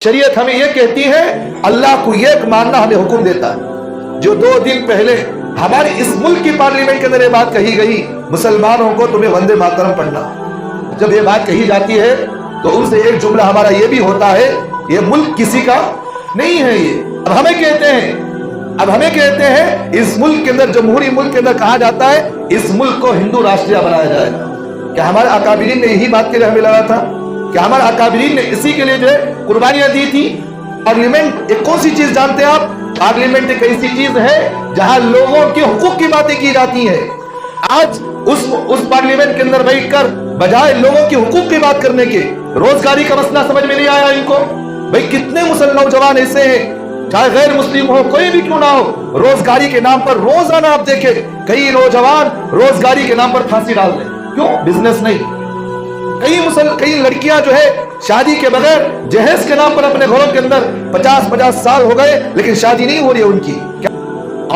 شریعت ہمیں یہ کہتی ہے اللہ کو ایک ماننا ہمیں حکم دیتا ہے. جو 2 دن پہلے ہمارے اس ملک کی پارلیمنٹ کے اندر یہ بات کہی گئی مسلمانوں کو تمہیں وندے ماترم پڑھنا. جب یہ بات کہی جاتی ہے تو ان سے ایک جملہ ہمارا یہ بھی ہوتا ہے یہ ملک کسی کا نہیں ہے. یہ اب ہمیں کہتے ہیں اس ملک کے اندر جمہوری ملک کے اندر کہا جاتا ہے اس ملک کو ہندو راشٹریہ بنایا جائے. کیا ہمارے اکابرین نے یہی بات کے لیے ہمیں لگا تھا؟ کیا ہمارے اکابرین نے اسی کے لیے جو ہے قربانیاں دی تھی؟ پارلیمنٹ ایک کون سی چیز جانتے ہیں آپ؟ پارلیمنٹ ایک ایسی چیز ہے جہاں لوگوں کے حقوق کی باتیں کی جاتی ہیں. آج اس پارلیمنٹ کے اندر بیٹھ کر بجائے لوگوں کے حقوق کی بات کرنے کے روزگاری کا مسئلہ سمجھ میں نہیں آیا ان کو. بھئی کتنے مسلمان نوجوان ایسے ہیں چاہے غیر مسلم ہو کوئی بھی کیوں نہ ہو روزگاری کے نام پر روزانہ آپ دیکھیں کئی نوجوان روزگاری کے نام پر پھانسی ڈال دیں. کیوں؟ بزنس نہیں. کئی لڑکیاں جو ہے شادی کے بغیر جہیز کے نام پر اپنے گھروں کے اندر 50 سال ہو گئے لیکن شادی نہیں ہو رہی ہے ان کی.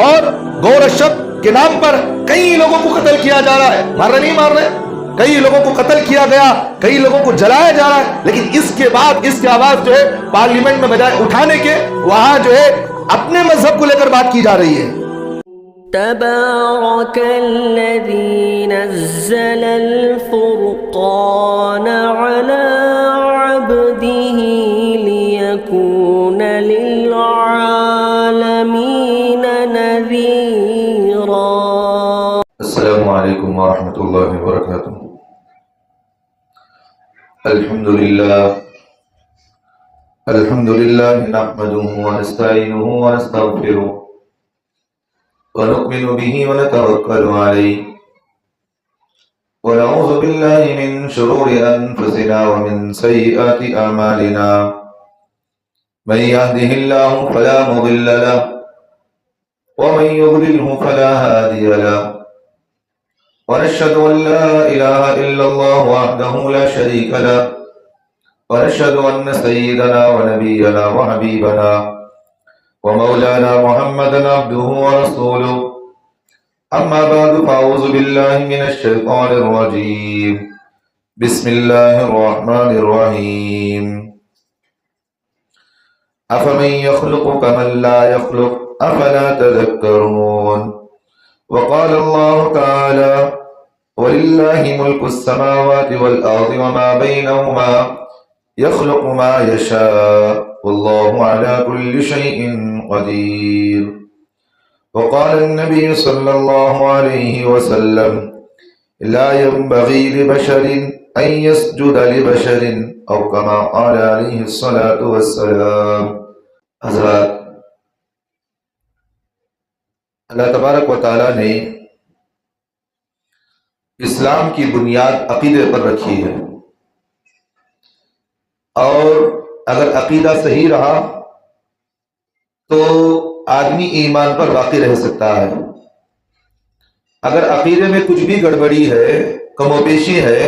اور گورشپ کے نام پر کئی لوگوں کو قتل کیا جا رہا ہے. مار رہے نہیں مار رہے؟ کئی لوگوں کو قتل کیا گیا, کئی لوگوں کو جلایا جا رہا ہے. لیکن اس کے بعد اس کی آواز جو ہے پارلیمنٹ میں بجائے اٹھانے کے وہاں جو ہے اپنے مذہب کو لے کر بات کی جا رہی ہے. تبارك الذي نزل الفرقان على عبده ليكون للعالمين نذيرا. السلام علیکم ورحمۃ اللہ وبرکاتہ. الحمد للہ نحمده ونستعینه ونستغفره ونؤمن به ونتوكل عليه ونعوذ بالله من شرور أنفسنا ومن سيئات أعمالنا من يهده الله فلا مضل له ومن يضلله فلا هادي له ونشهد أن لا إله إلا الله وحده لا شريك له ونشهد أن سيدنا ونبينا وحبيبنا ومولانا محمدا عبده ورسوله. أما بعد فأعوذ بالله من الشيطان الرجيم. بسم الله الرحمن الرحيم. أفمن يخلق كمن لا يخلق أفلا تذكرون. وقال الله تعالى ولله ملك السماوات والأرض وما بينهما يخلق ما يشاء والله على كل شيء قدير. وقال النبي صلى الله عليه وسلم لا ينبغي لبشر أن يسجد لبشر أو كما قال عليه الصلاة والسلام. حضرات، اللہ تبارک و تعالی نے اسلام کی بنیاد عقیدے پر رکھی ہے، اور اگر عقیدہ صحیح رہا تو آدمی ایمان پر باقی رہ سکتا ہے. اگر عقیدے میں کچھ بھی گڑبڑی ہے، کم و بیشی ہے،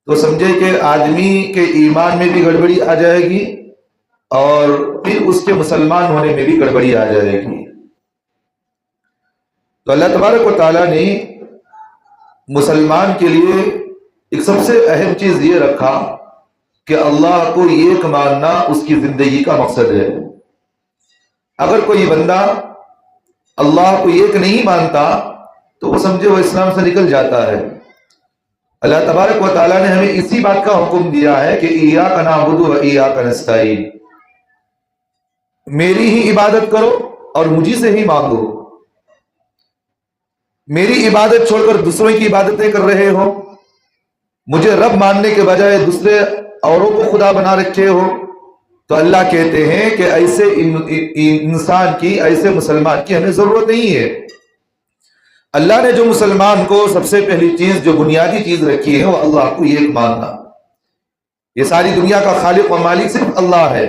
تو سمجھے کہ آدمی کے ایمان میں بھی گڑبڑی آ جائے گی اور پھر اس کے مسلمان ہونے میں بھی گڑبڑی آ جائے گی. تو اللہ تبارک و تعالیٰ نے مسلمان کے لیے ایک سب سے اہم چیز یہ رکھا کہ اللہ کو ایک ماننا اس کی زندگی کا مقصد ہے. اگر کوئی بندہ اللہ کو ایک نہیں مانتا تو وہ سمجھے وہ اسلام سے نکل جاتا ہے. اللہ تبارک و تعالیٰ نے ہمیں اسی بات کا حکم دیا ہے کہ ایاک نعبد و ایاک نستعین، میری ہی عبادت کرو اور مجھی سے ہی مانگو. میری عبادت چھوڑ کر دوسروں کی عبادتیں کر رہے ہو، مجھے رب ماننے کے بجائے دوسرے اوروں کو خدا بنا رکھے ہو، تو اللہ کہتے ہیں کہ ایسے انسان کی، ایسے مسلمان کی ہمیں ضرورت نہیں ہے. اللہ نے جو مسلمان کو سب سے پہلی چیز، جو بنیادی چیز رکھی ہے، وہ اللہ کو ایک ماننا. یہ ساری دنیا کا خالق و مالک صرف اللہ ہے.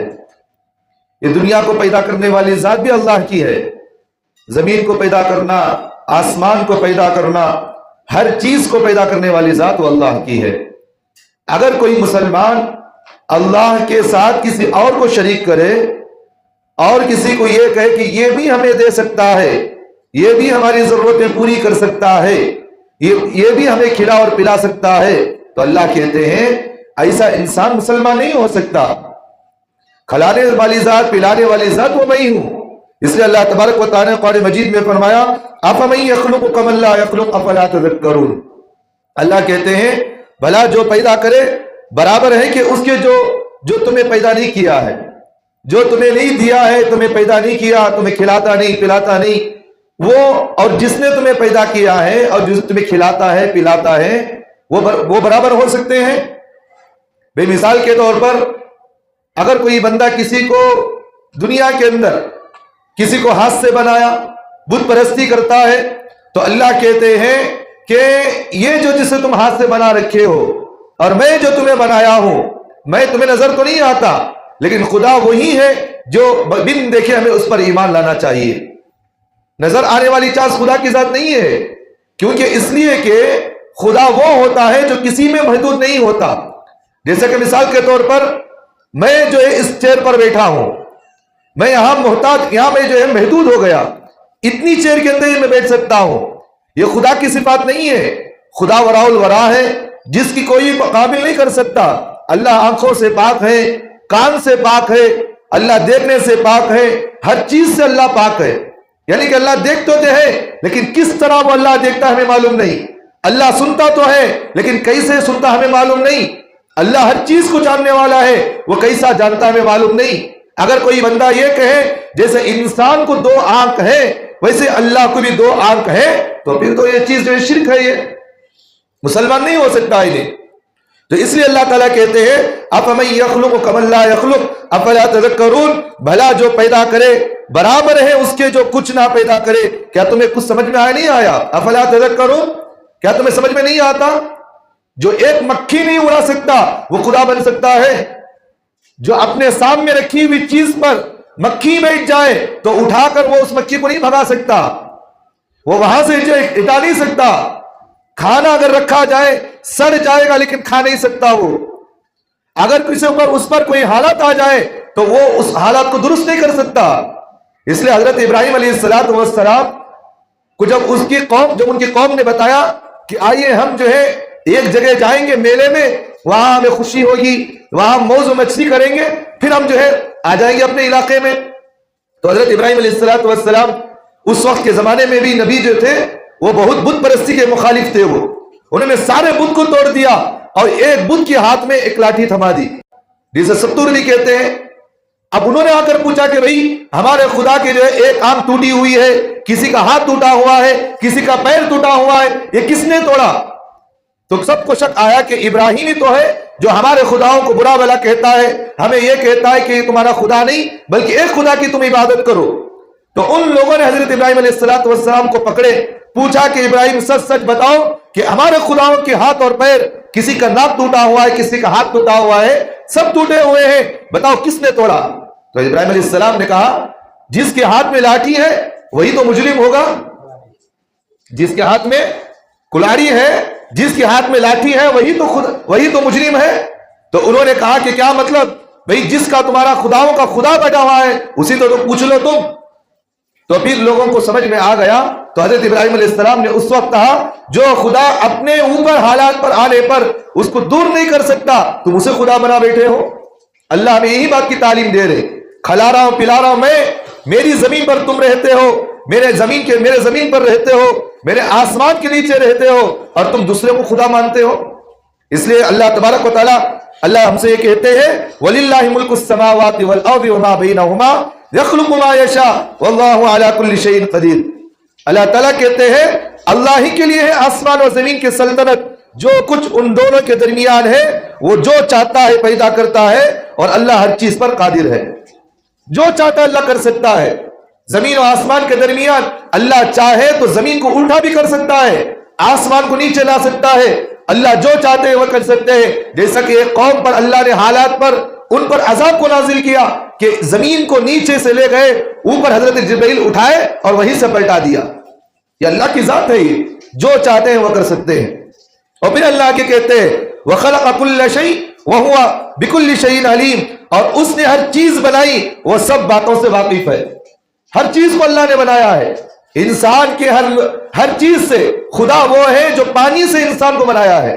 یہ دنیا کو پیدا کرنے والی ذات بھی اللہ کی ہے. زمین کو پیدا کرنا، آسمان کو پیدا کرنا، ہر چیز کو پیدا کرنے والی ذات وہ اللہ کی ہے. اگر کوئی مسلمان اللہ کے ساتھ کسی اور کو شریک کرے اور کسی کو یہ کہے کہ یہ بھی ہمیں دے سکتا ہے، یہ بھی ہماری ضرورتیں پوری کر سکتا ہے، یہ بھی ہمیں کھلا اور پلا سکتا ہے، تو اللہ کہتے ہیں ایسا انسان مسلمان نہیں ہو سکتا. کھلانے والی ذات پلانے والی ذات وہ میں ہی ہوں. اس لیے اللہ تبارک و تعالیٰ نے قرآن مجید میں فرمایا افمن یخلق کمن لا یخلق افلا تذکرون. اللہ کہتے ہیں بھلا جو پیدا کرے برابر ہے کہ اس کے جو تمہیں پیدا نہیں کیا ہے, جو تمہیں نہیں دیا ہے, تمہیں پیدا نہیں کیا, تمہیں کھلاتا نہیں پلاتا نہیں, وہ اور جس نے تمہیں پیدا کیا ہے اور جس تمہیں کھلاتا ہے پلاتا ہے وہ برابر ہو سکتے ہیں؟ بے مثال کے طور پر اگر کوئی بندہ کسی کو دنیا کے اندر کسی کو ہاتھ سے بنایا بت پرستی کرتا ہے تو اللہ کہتے ہیں کہ یہ جو جسے تم ہاتھ سے بنا رکھے ہو اور میں جو تمہیں بنایا ہوں, میں تمہیں نظر تو نہیں آتا لیکن خدا وہی ہے جو بن دیکھے ہمیں اس پر ایمان لانا چاہیے. نظر آنے والی چیز خدا کی ذات نہیں ہے, کیونکہ اس لیے کہ خدا وہ ہوتا ہے جو کسی میں محدود نہیں ہوتا. جیسے کہ مثال کے طور پر میں جو ہے اس چیئر پر بیٹھا ہوں, میں یہاں محتاج, یہاں میں جو ہے محدود ہو گیا, اتنی چیئر کے اندر میں بیٹھ سکتا ہوں. یہ خدا کی صفات نہیں ہے. خدا وراء الورا ہے جس کی کوئی قابل نہیں کر سکتا. اللہ آنکھوں سے پاک ہے, کان سے پاک ہے, اللہ دیکھنے سے پاک ہے, ہر چیز سے اللہ پاک ہے. یعنی کہ اللہ دیکھتے تو ہے لیکن کس طرح وہ اللہ دیکھتا ہمیں معلوم نہیں. اللہ سنتا تو ہے لیکن کیسے سنتا ہمیں معلوم نہیں. اللہ ہر چیز کو جاننے والا ہے, وہ کیسا جانتا ہمیں معلوم نہیں. اگر کوئی بندہ یہ کہے جیسے انسان کو 2 آنکھ ہے ویسے اللہ کو بھی 2 آنکھ ہے تو پھر تو یہ چیز جو ہے شرک ہے, یہ مسلمان نہیں ہو سکتا ہے. تو اس لیے اللہ تعالیٰ کہتے ہیں افمن یخلق کمن لا یخلق افلا تذکرون. بھلا جو پیدا کرے برابر ہے اس کے جو کچھ نہ پیدا کرے. کیا تمہیں کچھ سمجھ میں آیا نہیں آیا؟ افلا تذکرون, کیا تمہیں سمجھ میں نہیں آتا؟ جو ایک مکھی نہیں اڑا سکتا وہ خدا بن سکتا ہے. جو اپنے سامنے رکھی ہوئی چیز پر مکھی بیٹھ جائے تو اٹھا کر وہ اس مکھی کو نہیں بھگا سکتا, وہ وہاں سے جو ہٹا نہیں سکتا. کھانا اگر رکھا جائے سڑ جائے گا لیکن کھا نہیں سکتا وہ. اگر کسی اوپر اس پر کوئی حالت آ جائے تو وہ اس حالت کو درست نہیں کر سکتا. اس لیے حضرت ابراہیم علیہ السلام کو جب ان کی قوم نے بتایا کہ آئیے ہم جو ہے ایک جگہ جائیں گے میلے میں, وہاں ہمیں خوشی ہوگی, وہاں موز و مستی کریں گے, پھر ہم جو ہے آ جائیں گے اپنے علاقے میں. تو حضرت ابراہیم علیہ السلام اس وقت کے زمانے میں بھی نبی جو تھے وہ بہت بت پرستی کے مخالف تھے. انہوں نے سارے بت کو توڑ دیا اور ایک بت کے ہاتھ میں ایک لاٹھی تھما دی جسے ستور بھی کہتے ہیں. اب انہوں نے آ کر پوچھا کہ بھئی ہمارے خدا کے جو ہے ایک آنکھ ٹوٹی ہوئی ہے, کسی کا ہاتھ ٹوٹا ہوا ہے, کسی کا پیر ٹوٹا ہوا ہے, یہ کس نے توڑا؟ تو سب کو شک آیا کہ ابراہیم ہی تو ہے جو ہمارے خداؤں کو برا بھلا کہتا ہے, ہمیں یہ کہتا ہے کہ یہ تمہارا خدا نہیں بلکہ ایک خدا کی تم عبادت کرو. تو ان لوگوں نے حضرت ابراہیم علیہ السلام کو پکڑے, پوچھا کہ ابراہیم سچ سچ بتاؤ کہ ہمارے خداؤں کے ہاتھ اور پیر, کسی کا ناک ٹوٹا ہوا ہے, کسی کا ہاتھ ٹوٹا ہوا ہے, سب ٹوٹے ہوئے ہیں, بتاؤ کس نے توڑا؟ تو ابراہیم علیہ السلام نے کہا جس کے ہاتھ میں لاٹھی ہے وہی تو مجرم ہوگا, جس کے ہاتھ میں کلاڑی ہے, جس کے ہاتھ میں لاٹھی ہے وہی تو مجرم ہے. تو انہوں نے کہا کہ کیا مطلب؟ بھئی جس کا تمہارا خداؤں کا خدا بیٹھا ہوا ہے اسی تو پوچھ لو تم. تو پھر لوگوں کو سمجھ میں آ گیا. تو حضرت ابراہیم علیہ السلام نے اس وقت کہا جو خدا اپنے اوپر حالات پر آنے پر اس کو دور نہیں کر سکتا تم اسے خدا بنا بیٹھے ہو. اللہ ہمیں یہی بات کی تعلیم دے رہے, کھلا رہا ہوں پلا رہا ہوں میں, میری زمین پر تم رہتے ہو, میرے زمین پر رہتے ہو, میرے آسمان کے نیچے رہتے ہو اور تم دوسرے کو خدا مانتے ہو. اس لیے اللہ تبارک و تعالی اللہ ہم سے یہ کہتے ہیں وَلِلَّهِ مُلْكُ السَّمَاوَاتِ وَالْأَرْضِ وَمَا بَيْنَهُمَا يَخْلُقُ مَا يَشَاءُ وَاللَّهُ عَلَى كُلِّ شَيْءٍ قَدِيرٌ. اللہ تعالیٰ کہتے ہیں اللہ ہی کے لیے ہے آسمان اور زمین کی سلطنت, جو کچھ ان دونوں کے درمیان ہے وہ جو چاہتا ہے پیدا کرتا ہے اور اللہ ہر چیز پر قادر ہے. جو چاہتا ہے اللہ کر سکتا ہے. زمین و آسمان کے درمیان اللہ چاہے تو زمین کو الٹا بھی کر سکتا ہے, آسمان کو نیچے لا سکتا ہے. اللہ جو چاہتے ہیں وہ کر سکتے ہیں. جیسا کہ ایک قوم پر اللہ نے حالات پر ان پر عذاب کو نازل کیا کہ زمین کو نیچے سے لے گئے, اوپر حضرت جبرائیل اٹھائے اور وہیں سے پلٹا دیا. یہ اللہ کی ذات ہے, یہ جو چاہتے ہیں وہ کر سکتے ہیں. اور پھر اللہ کے کہتے ہیں وَخَلَقَ كُلَّ شَيْءٍ وَهُوَ بِكُلِّ شَيْءٍ عَلِيمٌ, اور اس نے ہر چیز بنائی وہ سب باتوں سے واقف ہے. ہر چیز کو اللہ نے بنایا ہے. انسان کے ہر چیز سے خدا وہ ہے جو پانی سے انسان کو بنایا ہے.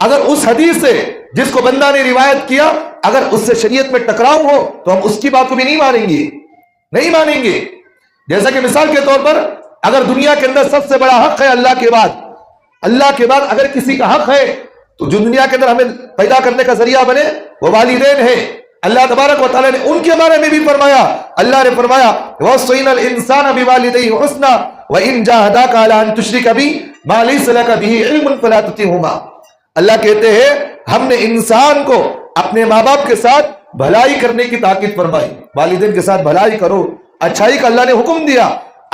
اگر اس حدیث سے جس کو بندہ نے روایت کیا اگر اس سے شریعت میں ٹکراؤ ہو تو ہم اس کی بات کو بھی نہیں مانیں گے. جیسا کہ مثال کے طور پر اگر دنیا کے اندر سب سے بڑا حق ہے اللہ کے بعد اگر کسی کا حق ہے تو جو دنیا کے اندر ہمیں پیدا کرنے کا ذریعہ بنے وہ والدین ہے. اللہ تبارک و تعالیٰ نے ان کے بارے میں بھی فرمایا, اللہ نے فرمایا وَوَصَّيْنَا الْإِنسَانَ بِوَالِدَيْهِ حُسْنًا وَإِنْ جَاهَدَاكَ عَلَىٰ أَن تُشْرِكَ بِي مَا لَيْسَ لَكَ بِهِ عِلْمٌ فَلَا تُطِعْهُمَا. اللہ کہتے ہیں ہم نے انسان کو اپنے ماں باپ کے ساتھ بھلائی کرنے کی تاکید فرمائی. والدین کے ساتھ بھلائی کرو, اچھائی کا اللہ نے حکم دیا.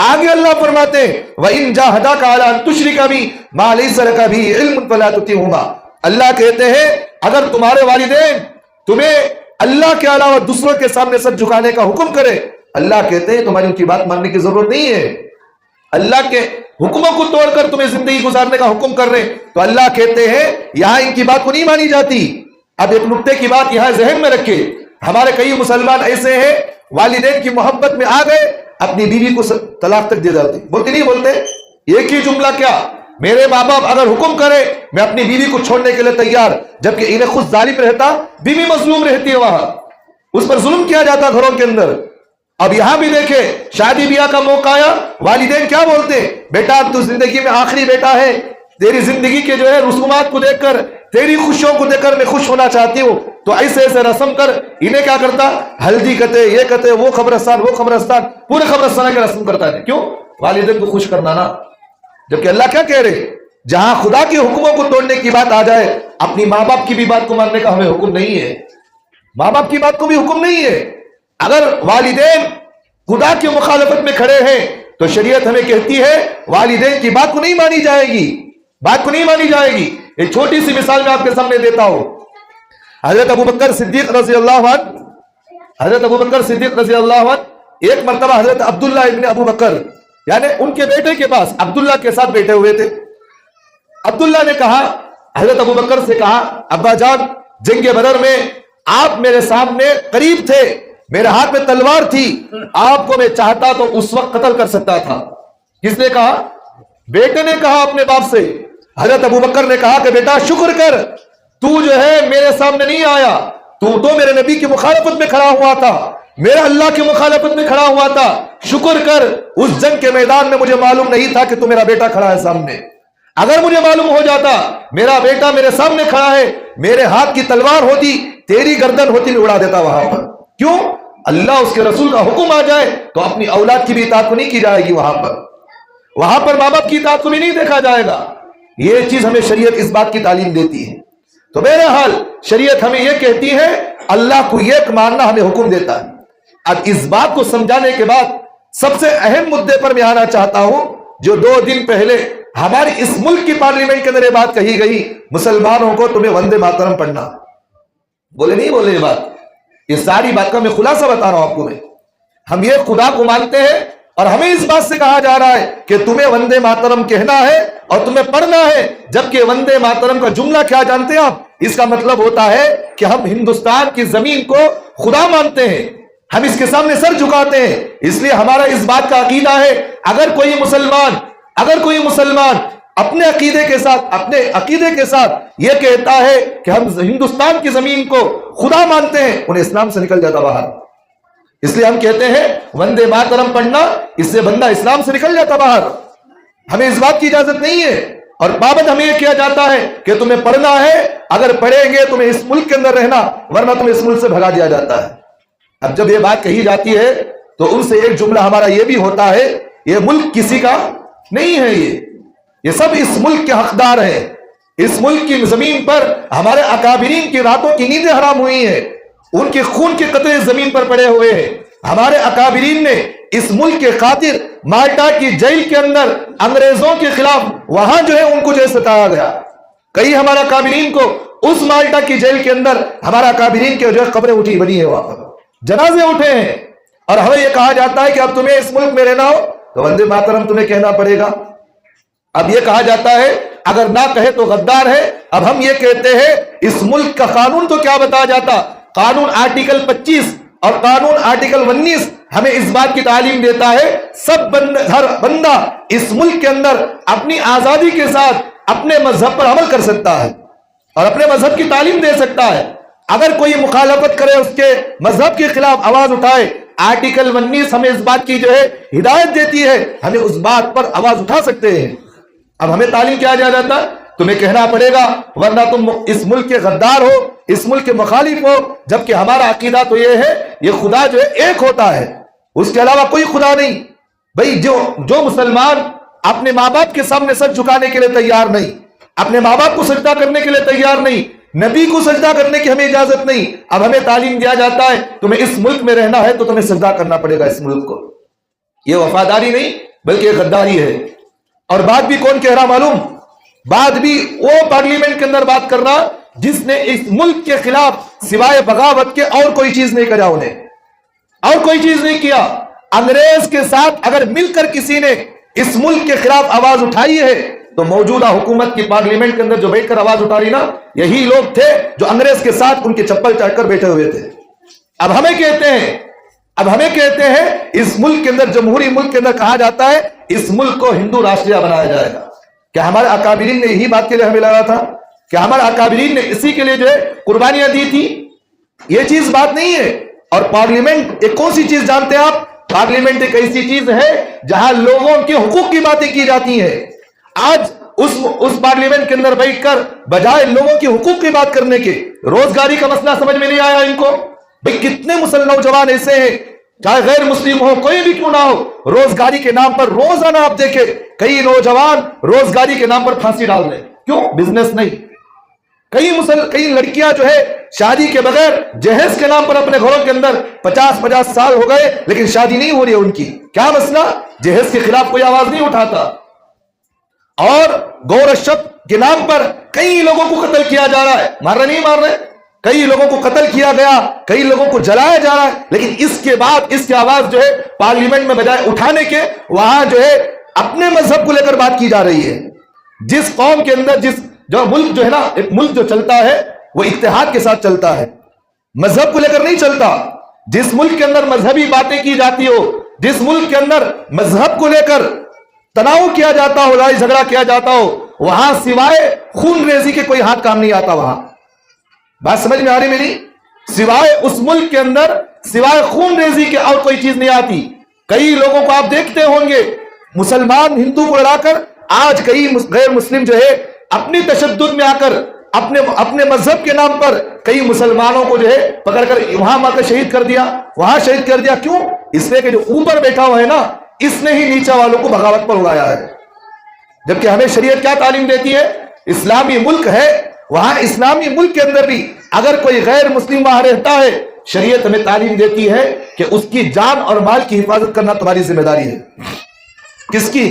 آگے اللہ فرماتے وَإِنْ جَاهَدَاكَ عَلَىٰ أَن تُشْرِكَ بِي مَا لَيْسَ لَكَ بِهِ عِلْمٌ فَلَا تُطِعْهُمَا. اللہ کہتے ہیں اگر تمہارے والدین تمہیں اللہ کے علاوہ دوسروں کے سامنے سر جھکانے کا حکم کرے, اللہ کہتے ہیں تمہاری ان کی بات ماننے کی ضرورت نہیں ہے. اللہ کے حکموں کو توڑ کر تمہیں زندگی گزارنے کا حکم کر رہے تو اللہ کہتے ہیں یہاں ان کی بات کو نہیں مانی جاتی. اب ایک نکتے کی بات یہاں ذہن میں رکھے, ہمارے کئی مسلمان ایسے ہیں والدین کی محبت میں آ گئے اپنی بیوی کو طلاق تک دے جاتے. بولتے نہیں بولتے ایک ہی جملہ, کیا میرے ماں باپ اگر حکم کرے میں اپنی بیوی کو چھوڑنے کے لیے تیار, جبکہ انہیں خود ظالم رہتا, بیوی مظلوم رہتی ہے, وہاں اس پر ظلم کیا جاتا گھروں کے اندر. اب یہاں بھی دیکھیں شادی بیاہ کا موقع آیا, والدین کیا بولتے بیٹا تو زندگی میں آخری بیٹا ہے, تیری زندگی کے جو ہے رسومات کو دیکھ کر تیری خوشیوں کو دیکھ کر میں خوش ہونا چاہتی ہوں, تو ایسے ایسے رسم کر. انہیں کیا کرتا ہلدی کہتے, یہ کہتے, وہ قبرستان پورے قبرستان کا رسم کرتا ہے. کیوں؟ والدین کو خوش کرنا نا. جبکہ اللہ کیا کہہ رہے جہاں خدا کے حکموں کو توڑنے کی بات آ جائے اپنی ماں باپ کی بھی بات کو ماننے کا ہمیں حکم نہیں ہے, ماں باپ کی بات کو بھی حکم نہیں ہے. اگر والدین خدا کی مخالفت میں کھڑے ہیں تو شریعت ہمیں کہتی ہے والدین کی بات کو نہیں مانی جائے گی. ایک چھوٹی سی مثال میں آپ کے سامنے دیتا ہوں. حضرت ابوبکر صدیق رضی اللہ عنہ ایک مرتبہ حضرت عبداللہ ابن ابو بکر یعنی ان کے بیٹے کے پاس عبداللہ کے ساتھ بیٹھے ہوئے تھے. عبداللہ نے کہا, حضرت ابو بکر سے کہا, ابا جان جنگ بدر میں آپ میرے سامنے قریب تھے, میرے ہاتھ میں تلوار تھی, آپ کو میں چاہتا تو اس وقت قتل کر سکتا تھا. کس نے کہا؟ بیٹے نے کہا اپنے باپ سے. حضرت ابو بکر نے کہا کہ بیٹا شکر کر, تو جو ہے میرے سامنے نہیں آیا, تو میرے نبی کی مخالفت میں کھڑا ہوا تھا, میرا اللہ کی مخالفت میں کھڑا ہوا تھا. شکر کر, اس جنگ کے میدان میں مجھے معلوم نہیں تھا کہ تو میرا بیٹا کھڑا ہے سامنے. اگر مجھے معلوم ہو جاتا میرا بیٹا میرے سامنے کھڑا ہے, میرے ہاتھ کی تلوار ہوتی, تیری گردن ہوتی, میں اڑا دیتا وہاں پر. کیوں؟ اللہ اس کے رسول کا حکم آ جائے تو اپنی اولاد کی بھی اطاعت کو نہیں کی جائے گی, وہاں پر ماں باپ کی اطاعت کو بھی نہیں دیکھا جائے گا. یہ چیز ہمیں شریعت اس بات کی تعلیم دیتی ہے. تو بہرحال شریعت ہمیں یہ کہتی ہے اللہ کو ایک ماننا ہمیں حکم دیتا ہے. اب اس بات کو سمجھانے کے بعد سب سے اہم مدے پر میں آنا چاہتا ہوں, جو 2 دن پہلے ہماری اس ملک کی پارلیمنٹ کے اندر یہ بات کہی گئی, مسلمانوں کو تمہیں وندے ماترم پڑھنا. بولے نہیں بولے یہ بات, یہ ساری بات کا میں خلاصہ بتا رہا ہوں آپ کو. ہم یہ خدا کو مانتے ہیں اور ہمیں اس بات سے کہا جا رہا ہے کہ تمہیں وندے ماترم کہنا ہے اور تمہیں پڑھنا ہے, جبکہ وندے ماترم کا جملہ کیا جانتے ہیں آپ؟ اس کا مطلب ہوتا ہے کہ ہم ہندوستان کی زمین کو خدا مانتے ہیں, ہم اس کے سامنے سر جھکاتے ہیں. اس لیے ہمارا اس بات کا عقیدہ ہے اگر کوئی مسلمان اپنے عقیدے کے ساتھ یہ کہتا ہے کہ ہم ہندوستان کی زمین کو خدا مانتے ہیں, انہیں اسلام سے نکل جاتا باہر. اس لیے ہم کہتے ہیں وندے ماترم پڑھنا, اس سے بندہ اسلام سے نکل جاتا باہر. ہمیں اس بات کی اجازت نہیں ہے اور پابند ہمیں یہ کیا جاتا ہے کہ تمہیں پڑھنا ہے, اگر پڑھیں گے تمہیں اس ملک کے اندر رہنا, ورنہ تمہیں اس ملک سے بھگا دیا جاتا ہے. اب جب یہ بات کہی جاتی ہے تو ان سے ایک جملہ ہمارا یہ بھی ہوتا ہے, یہ ملک کسی کا نہیں ہے, یہ سب اس ملک کے حقدار ہیں. اس ملک کی زمین پر ہمارے اکابرین کی راتوں کی نیندیں حرام ہوئی ہیں, ان کے خون کے قطرے زمین پر پڑے ہوئے ہیں. ہمارے اکابرین نے اس ملک کے خاطر مالٹا کی جیل کے اندر انگریزوں کے خلاف وہاں جو ہے ان کو جو ستایا گیا. کئی ہمارا اکابرین کو اس مالٹا کی جیل کے اندر ہمارا اکابرین کے جو ہے قبریں اٹھی بنی ہے, وہاں پر جنازے اٹھے ہیں, اور ہمیں یہ کہا جاتا ہے کہ اب تمہیں اس ملک میں رہنا ہو تو وندے ماترم تمہیں کہنا پڑے گا. اب یہ کہا جاتا ہے اگر نہ کہے تو غدار ہے. اب ہم یہ کہتے ہیں اس ملک کا قانون تو کیا بتایا جاتا, قانون آرٹیکل 25 اور قانون آرٹیکل 19 ہمیں اس بات کی تعلیم دیتا ہے ہر بندہ اس ملک کے اندر اپنی آزادی کے ساتھ اپنے مذہب پر عمل کر سکتا ہے. اور اپنے مذہب کی تعلیم دے سکتا ہے. اگر کوئی مخالفت کرے، اس کے مذہب کے خلاف آواز اٹھائے، آرٹیکل 19 ہمیں اس بات کی جو ہے ہدایت دیتی ہے، ہمیں اس بات پر آواز اٹھا سکتے ہیں. اب ہمیں تعلیم کیا دیا جاتا ہے؟ تمہیں کہنا پڑے گا، ورنہ تم اس ملک کے غدار ہو، اس ملک کے مخالف ہو. جبکہ ہمارا عقیدہ تو یہ ہے، یہ خدا جو ہے ایک ہوتا ہے، اس کے علاوہ کوئی خدا نہیں. بھئی جو مسلمان اپنے ماں باپ کے سامنے سر جھکانے کے لیے تیار نہیں، اپنے ماں باپ کو سجدہ کرنے کے لیے تیار نہیں، نبی کو سجدہ کرنے کی ہمیں اجازت نہیں. اب ہمیں تعلیم دیا جاتا ہے تمہیں اس ملک میں رہنا ہے تو تمہیں سجدہ کرنا پڑے گا اس ملک کو. یہ وفاداری نہیں بلکہ یہ غداری ہے. اور بات بھی کون کہہ رہا معلوم؟ بات بھی وہ پارلیمنٹ کے اندر بات کر رہا جس نے اس ملک کے خلاف سوائے بغاوت کے اور کوئی چیز نہیں کرا، انہیں اور کوئی چیز نہیں کیا. انگریز کے ساتھ اگر مل کر کسی نے اس ملک کے خلاف آواز اٹھائی ہے تو موجودہ حکومت کی پارلیمنٹ کے اندر جو بیٹھ کر آواز اٹھا رہی نا، یہی لوگ تھے جو انگریز کے ساتھ ان کے چپل چاٹ کر بیٹھے ہوئے تھے. اب ہمیں کہتے ہیں اس ملک کے اندر، جمہوری ملک کے اندر کہا جاتا ہے اس ملک کو ہندو راشٹریہ بنایا جائے گا. کیا ہمارے اکابرین نے یہی بات کے لیے ہمیں لگا تھا؟ کیا ہمارے اکابرین نے اسی کے لیے جو ہے قربانیاں دی تھی؟ یہ چیز بات نہیں ہے. اور پارلیمنٹ ایک کون سی چیز جانتے ہیں آپ؟ پارلیمنٹ ایک ایسی چیز ہے جہاں لوگوں کے حقوق کی باتیں کی جاتی ہیں. آج اس پارلیمنٹ کے اندر بیٹھ کر بجائے لوگوں کے حقوق کی بات کرنے کے روزگاری کا مسئلہ سمجھ میں نہیں آیا ان کو. بھئی کتنے نوجوان ایسے ہیں، چاہے غیر مسلم ہو، کوئی بھی کیوں نہ ہو، روزگاری کے نام پر روزانہ آپ دیکھیں کئی نوجوان روزگاری کے نام پر پھانسی ڈال رہے ہیں. کیوں؟ بزنس نہیں. کئی لڑکیاں جو ہے شادی کے بغیر جہیز کے نام پر اپنے گھروں کے اندر 50 سال ہو گئے لیکن شادی نہیں ہو رہی ہے ان کی. کیا مسئلہ؟ جہیز کے خلاف کوئی آواز نہیں اٹھاتا. اور گورشت کے نام پر کئی لوگوں کو قتل کیا جا رہا ہے. مار رہے کئی لوگوں کو قتل کیا گیا، کئی لوگوں کو جلایا جا رہا ہے. لیکن اس کے بعد اس کی آواز جو ہے پارلیمنٹ میں بجائے اٹھانے کے، وہاں جو ہے اپنے مذہب کو لے کر بات کی جا رہی ہے. جس قوم کے اندر جو ملک جو ہے نا، ایک ملک جو چلتا ہے وہ اتحاد کے ساتھ چلتا ہے، مذہب کو لے کر نہیں چلتا. جس ملک کے اندر مذہبی باتیں کی جاتی ہو، جس ملک کے اندر مذہب کو لے کر تناؤ کیا جاتا ہو، لڑائی جھگڑا کیا جاتا ہو، وہاں سوائے خون ریزی کے کوئی ہاتھ کام نہیں آتا. وہاں بات سمجھ میں آ رہی میری؟ سوائے اس ملک کے اندر سوائے خون ریزی کے اور کوئی چیز نہیں آتی. کئی لوگوں کو آپ دیکھتے ہوں گے، مسلمان ہندو کو لڑا کر آج کئی غیر مسلم جو ہے اپنی تشدد میں آ کر اپنے مذہب کے نام پر کئی مسلمانوں کو جو ہے پکڑ کر وہاں مار کر شہید کر دیا، وہاں شہید کر دیا. کیوں؟ اس لیے کہ جو اوپر بیٹھا ہوا ہے نا، اس نے ہی نیچے والوں کو بغاوت پر اڑایا ہے. جبکہ ہمیں شریعت کیا تعلیم دیتی ہے؟ اسلامی ملک ہے، وہاں اسلامی ملک کے اندر بھی اگر کوئی غیر مسلم وہاں رہتا ہے، شریعت ہمیں تعلیم دیتی ہے کہ اس کی جان اور مال کی حفاظت کرنا تمہاری ذمہ داری ہے. کس کی؟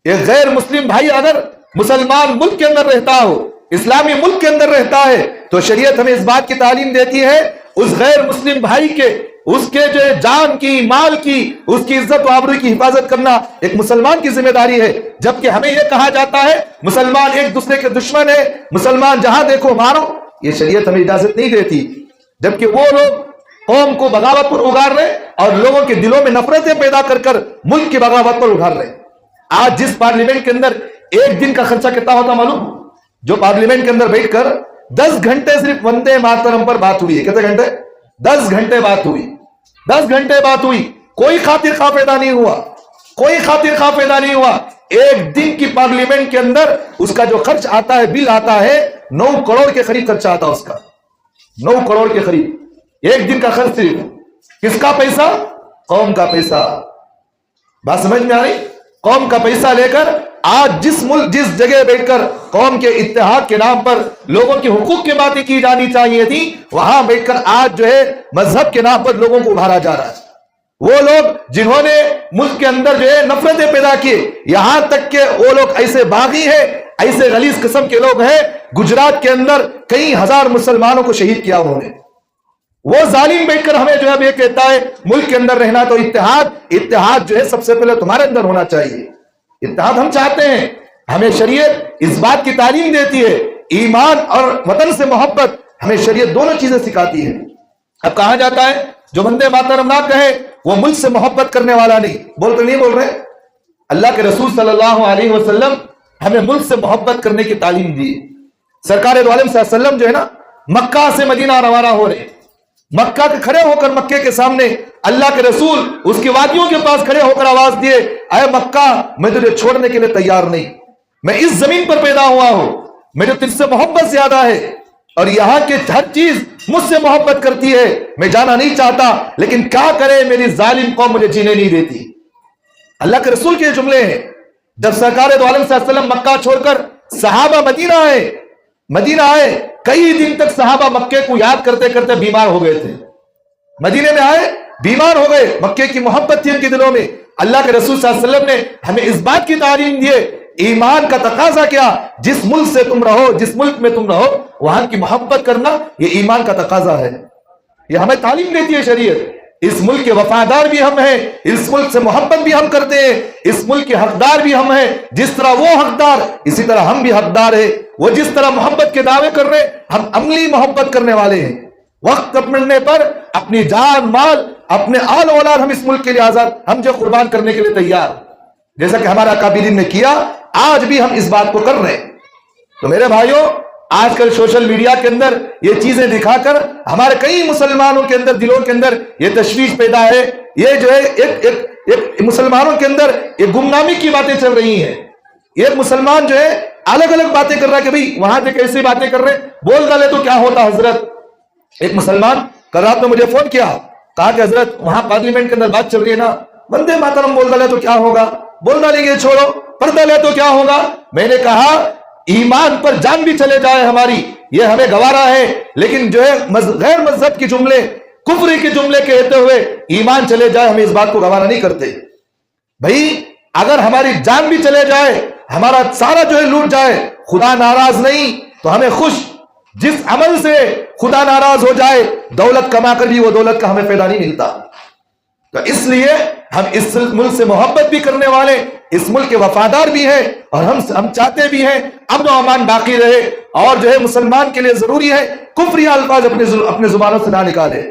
ایک غیر مسلم بھائی اگر مسلمان ملک کے اندر رہتا ہو، اسلامی ملک کے اندر رہتا ہے، تو شریعت ہمیں اس بات کی تعلیم دیتی ہے اس غیر مسلم بھائی کے، اس کے جو جان کی، مال کی، اس کی عزت و آبرو کی حفاظت کرنا ایک مسلمان کی ذمہ داری ہے. جبکہ ہمیں یہ کہا جاتا ہے مسلمان ایک دوسرے کے دشمن ہے، مسلمان جہاں دیکھو مارو. یہ شریعت ہمیں اجازت نہیں دیتی. جبکہ وہ لوگ قوم کو بغاوت پر اگار رہے اور لوگوں کے دلوں میں نفرتیں پیدا کر کر ملک کی بغاوت پر اگار رہے. آج جس پارلیمنٹ کے اندر ایک دن کا خرچہ کتنا ہوتا معلوم؟ جو پارلیمنٹ کے اندر بیٹھ کر 10 گھنٹے صرف وندے ماترم پر بات ہوئی ہے. کتنے گھنٹے؟ 10 گھنٹے بات ہوئی. 10 گھنٹے بات ہوئی. کوئی خاطر خواہ پیدا نہیں ہوا، کوئی خاطر خواہ پیدا نہیں ہوا. ایک دن کی پارلیمنٹ کے اندر اس کا جو خرچ آتا ہے، بل آتا ہے 9 کروڑ کے قریب خرچہ آتا ہے اس کا. 9 کروڑ کے قریب ایک دن کا خرچ. صرف کس کا پیسہ؟ قوم کا پیسہ. بات سمجھ میں آ رہی؟ قوم کا پیسہ لے کر آج جس جگہ بیٹھ کر قوم کے اتحاد کے نام پر لوگوں کے حقوق کی باتیں کی جانی چاہیے تھی، وہاں بیٹھ کر آج جو ہے مذہب کے نام پر لوگوں کو ابھارا جا رہا ہے. وہ لوگ جنہوں نے ملک کے اندر جو ہے نفرتیں پیدا کی، یہاں تک کہ وہ لوگ ایسے باغی ہیں، ایسے غلیظ قسم کے لوگ ہیں. گجرات کے اندر کئی ہزار مسلمانوں کو شہید کیا انہوں نے. وہ ظالم بیٹھ کر ہمیں جو ہے یہ کہتا ہے ملک کے اندر رہنا تو اتحاد جو ہے سب سے پہلے تمہارے اندر ہونا چاہیے. اتحاد ہم چاہتے ہیں. ہمیں شریعت اس بات کی تعلیم دیتی ہے، ایمان اور وطن سے محبت ہمیں شریعت دونوں چیزیں سکھاتی ہے. اب کہا جاتا ہے جو وندے ماترم نہ کہے وہ ملک سے محبت کرنے والا نہیں. نہیں بول رہے؟ اللہ کے رسول صلی اللہ علیہ وسلم ہمیں ملک سے محبت کرنے کی تعلیم دی. سرکار دو عالم صلی اللہ علیہ وسلم جو ہے نا مکہ سے مدینہ روانہ ہو رہے ہیں. مکہ کے کھڑے ہو کر مکے کے سامنے اللہ کے رسول اس کی وادیوں کے پاس کھڑے ہو کر آواز دیے, اے مکہ میں تجھے چھوڑنے کے لیے تیار نہیں, میں اس زمین پر پیدا ہوا ہوں, مجھے تجھ سے محبت زیادہ ہے اور یہاں کے ہر چیز مجھ سے محبت کرتی ہے, میں جانا نہیں چاہتا لیکن کیا کرے میری ظالم قوم مجھے جینے نہیں دیتی. اللہ کے رسول کے جملے ہیں. جب سرکار دو عالم صلی اللہ علیہ وسلم مکہ چھوڑ کر صحابہ مدینہ آئے, کئی دن تک صحابہ مکے کو یاد کرتے کرتے بیمار ہو گئے تھے. مدینے میں آئے بیمار ہو گئے, مکے کی محبت تھی ان کے دلوں میں. اللہ کے رسول صلی اللہ علیہ وسلم نے ہمیں اس بات کی تعلیم دی, ایمان کا تقاضا کیا, جس ملک سے تم رہو, جس ملک میں تم رہو, وہاں کی محبت کرنا یہ ایمان کا تقاضا ہے. یہ ہمیں تعلیم دیتی ہے شریعت. اس ملک کے وفادار بھی ہم ہیں, اس ملک سے محبت بھی ہم کرتے ہیں, اس ملک کے حقدار بھی ہم ہیں. جس طرح وہ حقدار اسی طرح ہم بھی حقدار ہیں. وہ جس طرح محبت کے دعوے کر رہے ہم عملی محبت کرنے والے ہیں. وقت ملنے پر اپنی جان مال اپنے آل اولاد ہم اس ملک کے لیے آزاد, ہم جو قربان کرنے کے لیے تیار, جیسا کہ ہمارا اکابرین نے کیا, آج بھی ہم اس بات کو کر رہے ہیں. تو میرے بھائیوں, آج کل سوشل میڈیا کے اندر یہ چیزیں دکھا کر ہمارے کئی مسلمانوں کے اندر دلوں کے اندر یہ تشویش پیدا ہے. یہ جو ہے ایک مسلمانوں کے اندر ایک گمنامی کی باتیں چل رہی ہیں. ایک مسلمان جو ہے الگ الگ باتیں کر رہا ہے کہ بھئی وہاں سے کیسے باتیں کر رہے, بول ڈالے تو کیا ہوتا حضرت. ایک مسلمان کل رات نے مجھے فون کیا, کہا کہ حضرت وہاں پارلیمنٹ کے اندر بات چل رہی ہے نا, وندے ماترم بول ڈالے تو کیا ہوگا, بول ڈالیں گے چھوڑو, پڑھ ڈالے تو کیا ہوگا. میں نے کہا ایمان پر جان بھی چلے جائے ہماری, یہ ہمیں گوارا ہے, لیکن جو ہے غیر مذہب کے جملے, کفر کے جملے کہتے ہوئے ایمان چلے جائے, ہم اس بات کو گوارا نہیں کرتے. بھائی اگر ہماری جان بھی چلے جائے, ہمارا سارا جو ہے لوٹ جائے, خدا ناراض نہیں تو ہمیں خوش. جس عمل سے خدا ناراض ہو جائے, دولت کما کر بھی وہ دولت کا ہمیں فائدہ نہیں ملتا. تو اس لیے ہم اس ملک سے محبت بھی کرنے والے, اس ملک کے وفادار بھی ہیں, اور ہم چاہتے بھی ہیں امن و امان باقی رہے. اور جو ہے مسلمان کے لیے ضروری ہے کفری الفاظ اپنے زبانوں سے نہ نکالے.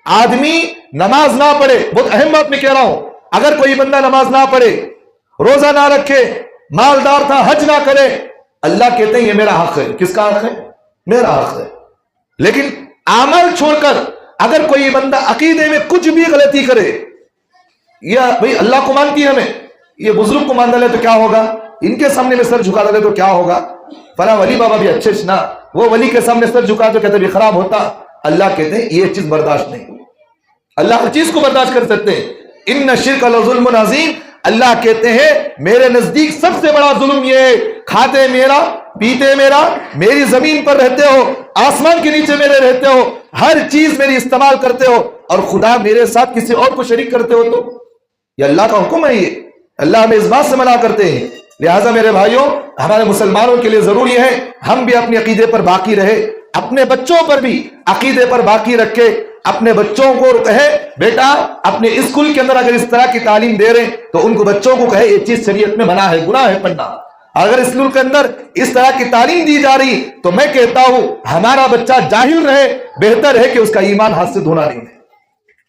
آدمی نماز نہ پڑھے, بہت اہم بات میں کہہ رہا ہوں, اگر کوئی بندہ نماز نہ پڑھے, روزہ نہ رکھے, مالدار تھا حج نہ کرے, اللہ کہتے ہیں یہ میرا حق ہے. کس کا حق ہے؟ میرا حق ہے. لیکن عمل چھوڑ کر اگر کوئی بندہ عقیدے میں کچھ بھی غلطی کرے, یا بھئی اللہ کو مانتی ہے ہمیں, یہ بزرگ کو مان ڈالے تو کیا ہوگا, ان کے سامنے میں سر جھکا ڈالے تو کیا ہوگا, فلاں ولی بابا بھی اچھے نا, وہ ولی کے سامنے سر جھکا تو کہتے بھی خراب ہوتا. اللہ کہتے ہیں یہ چیز برداشت نہیں, اللہ ہر چیز کو برداشت کر سکتے ہیں. ان الشرک لظلم عظیم, اللہ کہتے ہیں میرے نزدیک سب سے بڑا ظلم یہ ہے, کھاتے میرا, پیتے میرا, میری زمین پر رہتے ہو, آسمان کے نیچے میرے رہتے ہو, ہر چیز میری استعمال کرتے ہو, اور خدا میرے ساتھ کسی اور کو شریک کرتے ہو. تو یہ اللہ کا حکم ہے, یہ اللہ ہمیں اس بات سے منع کرتے ہیں. لہٰذا میرے بھائیوں, ہمارے مسلمانوں کے لیے ضروری ہے ہم بھی اپنے عقیدے پر باقی رہے, اپنے بچوں پر بھی عقیدے پر باقی رکھے. اپنے بچوں کو کہے بیٹا اپنے اسکول کے اندر اگر اس طرح کی تعلیم دے رہے تو ان کو بچوں کو کہے یہ چیز شریعت میں منع ہے, گناہ ہے پڑھنا. اگر اسکول کے اندر اس طرح کی تعلیم دی جا رہی تو میں کہتا ہوں ہمارا بچہ جاہل رہے, بہتر ہے کہ اس کا ایمان ہاتھ سے دھونا نہیں ہے.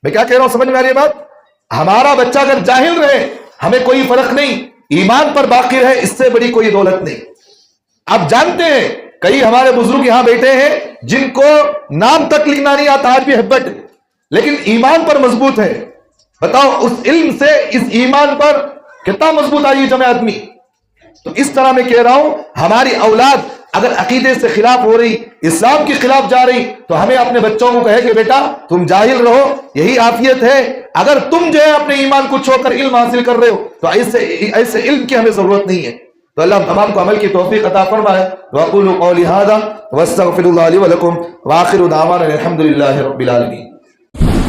میں کیا کہہ رہا ہوں, سمجھ میں آ رہی ہے بات؟ ہمارا بچہ اگر جاہل رہے ہمیں کوئی فرق نہیں, ایمان پر باقی رہے, اس سے بڑی کوئی دولت نہیں. آپ جانتے ہیں کئی ہمارے بزرگ یہاں بیٹھے ہیں جن کو نام تک لکھنا نہیں آتا, آج بھی ہیبٹ, لیکن ایمان پر مضبوط ہے. بتاؤ اس علم سے اس ایمان پر کتنا مضبوط آئی جمع آدمی. تو اس طرح میں کہہ رہا ہوں ہماری اولاد اگر عقیدے سے خلاف ہو رہی, اسلام کے خلاف جا رہی, تو ہمیں اپنے بچوں کو کہے کہ بیٹا تم جاہل رہو, یہی عافیت ہے. اگر تم جو ہے اپنے ایمان کو چھوڑ کر علم حاصل کر رہے ہو تو ایسے علم کی ہمیں ضرورت نہیں ہے. تو اللہ تمام کو عمل کی توفیق عطا فرمائے. وَأَقُولُ قَوْلِي هَذَا وَأَسْتَغْفِرُ اللَّهَ لِي وَلَكُمْ وَآخِرُ دَعْوَانَا الْحَمْدُ لِلَّهِ رَبِّ الْعَالَمِينَ.